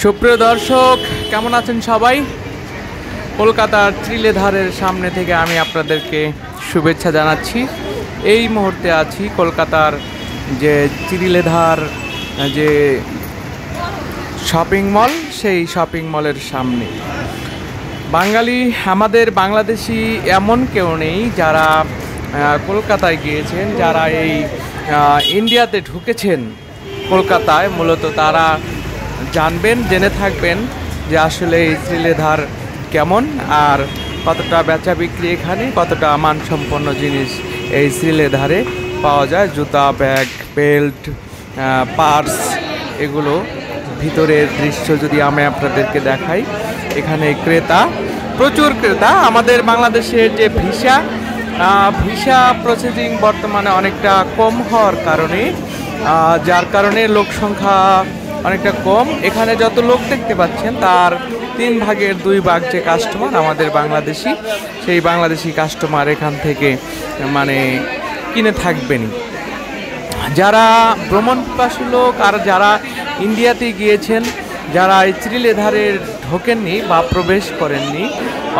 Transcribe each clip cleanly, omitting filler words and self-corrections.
সুপ্রিয় দর্শক, কেমন আছেন সবাই? কলকাতার ত্রিলেধারের সামনে থেকে আমি আপনাদেরকে শুভেচ্ছা জানাচ্ছি। এই মুহূর্তে আছি কলকাতার যে ত্রিলেধার যে শপিং মল, সেই শপিং মলের সামনে। বাঙালি, আমাদের বাংলাদেশি এমন কেউ নেই যারা কলকাতায় গিয়েছেন, যারা এই ইন্ডিয়াতে ঢুকেছেন কলকাতায়। মূলত তারা জানবেন, জেনে থাকবেন যে আসলে এই ত্রিলেধার কেমন, আর কতটা বেচা বিক্রি এখানে, কতটা মানসম্পন্ন জিনিস এই ত্রিলেধারে পাওয়া যায়। জুতা, ব্যাগ, বেল্ট, পার্স, এগুলো ভিতরের দৃশ্য যদি আমি আপনাদেরকে দেখাই, এখানে ক্রেতা, প্রচুর ক্রেতা। আমাদের বাংলাদেশের যে ভিসা প্রসেসিং বর্তমানে অনেকটা কম হওয়ার কারণে, যার কারণে লোক সংখ্যা অনেকটা কম। এখানে যত লোক দেখতে পাচ্ছেন তার 3 ভাগের 2 ভাগ যে কাস্টমার আমাদের বাংলাদেশি, সেই বাংলাদেশি কাস্টমার এখান থেকে কিনে থাকবেনই। যারা ভ্রমণ পিপাসু লোক আর যারা ইন্ডিয়াতে গিয়েছেন, যারা এই ত্রিলেধারে ঢোকেননি বা প্রবেশ করেননি,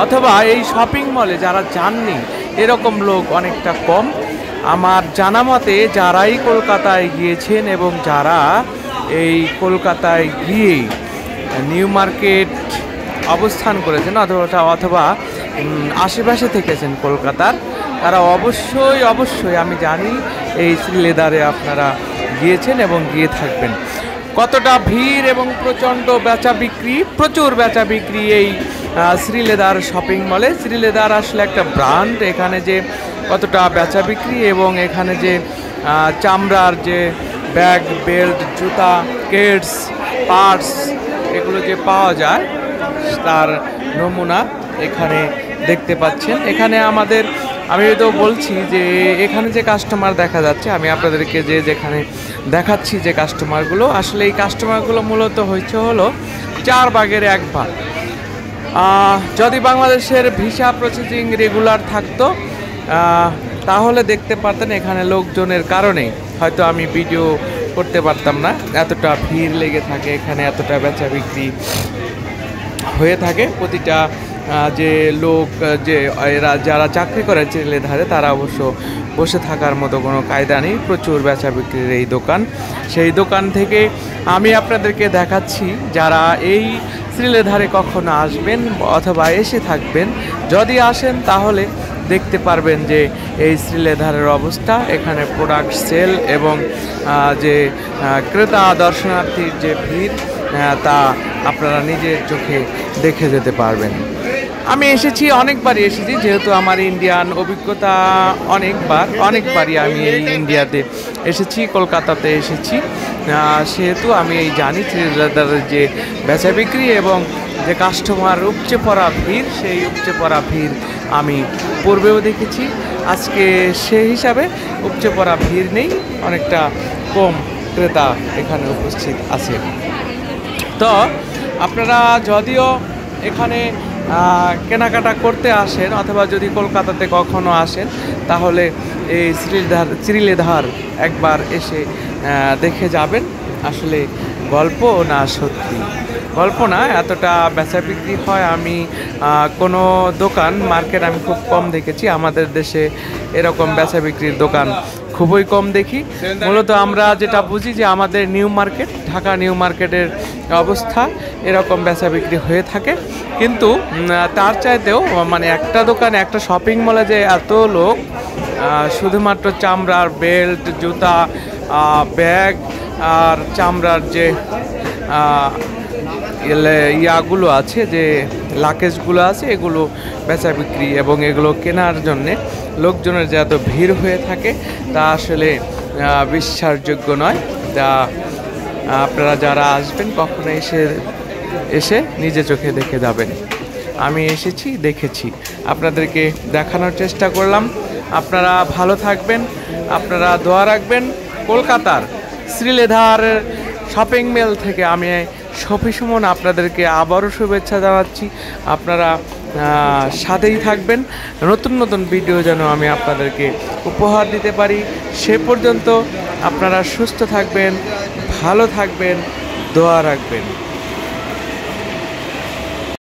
অথবা এই শপিং মলে যারা যাননি, এরকম লোক অনেকটা কম। আমার জানা মতে যারাই কলকাতায় গিয়েছেন এবং যারা এই কলকাতায় গিয়ে নিউ মার্কেট অবস্থান করেছেন অথবা আশেপাশে থেকেছেন কলকাতার, তারা অবশ্যই আমি জানি এই ত্রিলেধারে আপনারা গিয়েছেন এবং গিয়ে থাকবেন। কতটা ভিড় এবং প্রচণ্ড বেচা বিক্রি, প্রচুর বেচা বিক্রি এই ত্রিলেধার শপিং মলে। ত্রিলেধার আসলে একটা ব্র্যান্ড। এখানে যে কতটা বেচা বিক্রি এবং এখানে যে চামড়ার যে ব্যাগ, বেল্ট, জুতা, কেডস, পার্স, এগুলো যে পাওয়া যায় তার নমুনা এখানে দেখতে পাচ্ছেন। এখানে আমি তো বলছি যে এখানে যে কাস্টমার দেখা যাচ্ছে, আমি আপনাদেরকে যেখানে দেখাচ্ছি যে কাস্টমারগুলো, আসলে এই কাস্টমারগুলো মূলত হলো 4 ভাগের 1 ভাগ। যদি বাংলাদেশের ভিসা প্রসেসিং রেগুলার থাকতো তাহলে দেখতে পারতেন এখানে লোকজনের কারণে হয়তো আমি ভিডিও করতে পারতাম না। এতটা ভিড় লেগে থাকে এখানে, এতটা বেচা বিক্রি হয়ে থাকে। প্রতিটা যে লোক, যে যারা চাকরি করে ত্রিলেধারে, তারা অবশ্য বসে থাকার মতো কোনো কায়দা নেই। প্রচুর বেচা বিক্রির এই দোকান। সেই দোকান থেকে আমি আপনাদেরকে দেখাচ্ছি, যারা এই ত্রিলেধারে কখনো আসবেন অথবা এসে থাকবেন, যদি আসেন তাহলে দেখতে পারবেন যে এই ত্রিলেধারের অবস্থা। এখানে প্রোডাক্ট সেল এবং যে ক্রেতা দর্শনার্থীর যে ভিড়, তা আপনারা নিজের চোখে দেখে যেতে পারবেন। আমি অনেকবারই এসেছি, যেহেতু আমার ইন্ডিয়ান অভিজ্ঞতা অনেকবারই আমি এই ইন্ডিয়াতে এসেছি, কলকাতাতে এসেছি, সেহেতু আমি জানি ত্রিলেধারের যে বেচা বিক্রি এবং যে কাস্টমার উপচে পড়া ভিড়, সেই উপচে পড়া ভিড় আমি পূর্বেও দেখেছি। আজকে সেই হিসাবে উপচে পড়া ভিড় নেই, অনেকটা কম ক্রেতা এখানে উপস্থিত আছে। তো আপনারা যদিও এখানে কেনাকাটা করতে আসেন অথবা যদি কলকাতাতে কখনো আসেন, তাহলে এই ত্রিলেধার একবার এসে দেখে যাবেন। আসলে গল্প না সত্যি? গল্প না, এতটা বেচা বিক্রি হয়। আমি কোনো মার্কেট আমি খুব কম দেখেছি। আমাদের দেশে এরকম বেচা বিক্রির দোকান খুবই কম দেখি। মূলত আমরা যেটা বুঝি যে আমাদের ঢাকা নিউ মার্কেটের অবস্থা এরকম বেচা বিক্রি হয়ে থাকে। কিন্তু তার চাইতেও একটা দোকানে, একটা শপিং মলে যে এত লোক শুধুমাত্র চামড়ার বেল্ট, জুতা, ব্যাগ আর চামড়ার যে ইয়াগুলো আছে, যে লাকেজগুলো আছে, এগুলো বেচা বিক্রি এবং এগুলো কেনার জন্যে লোকজনের যে এত ভিড় হয়ে থাকে, তা আসলে বিশ্বাসযোগ্য নয়। তা আপনারা যারা আসবেন কখনো এসে নিজে চোখে দেখে যাবেন। আমি এসেছি, দেখেছি, আপনাদেরকে দেখানোর চেষ্টা করলাম। আপনারা ভালো থাকবেন, আপনারা দোয়া রাখবেন। কলকাতার ত্রিলেধার শপিং মল থেকে আমি শফি সুমন আপনাদেরকে আবারও শুভেচ্ছা জানাচ্ছি। আপনারা সাথেই থাকবেন, নতুন ভিডিও যেন আমি আপনাদেরকে উপহার দিতে পারি। সে পর্যন্ত আপনারা সুস্থ থাকবেন, ভালো থাকবেন, দোয়া রাখবেন।